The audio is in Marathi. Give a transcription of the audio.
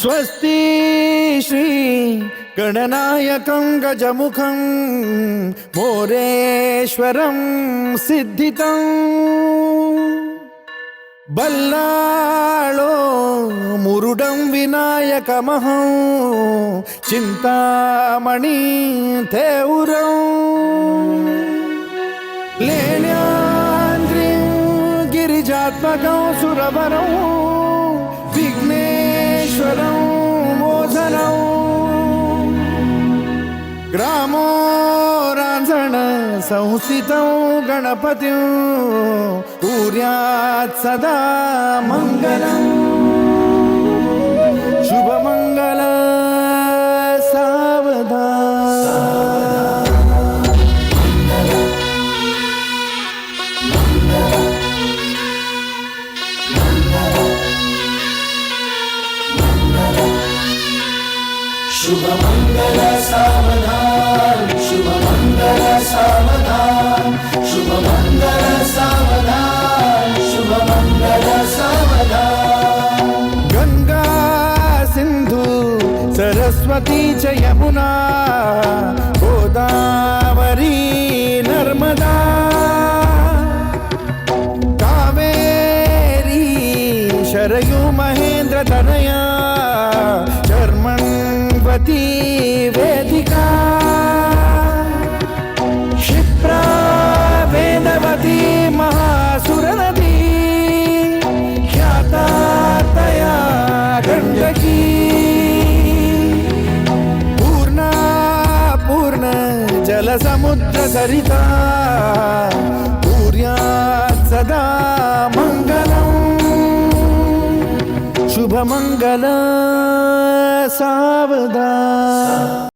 स्वस्ति श्री गणनायकं गजमुखं मोरेश्वरं सिद्धितं बल्लाळो मुरुडं विनायकमहं चिंतामणि थेउरं लेण्याद्रिं गिरिजात्मकं सुरवरं विघ्नेश्वरं मोझनं ग्रामो रांझण संस्थितं गणपतिं कुर्यात् सदा मंगलं शुभमंगल सावधान। शुभमंगल सावधान, शुभमंगल सावधान, शुभमंगल सावधान, शुभमंगल सावधान। गंगा सिंधु सरस्वती च यमुना गोदावरी नर्मदा कावेरी शरयू महेंद्र तनया चर्मण्वती वेदिका क्षिप्रा वेदवती महासुरनदी ख्याता तया गण्डकी पूर्णा पूर्ण जलसमुद्र सरिता कुर्यात् सदा मंगलम् शुभमंगल सावधान।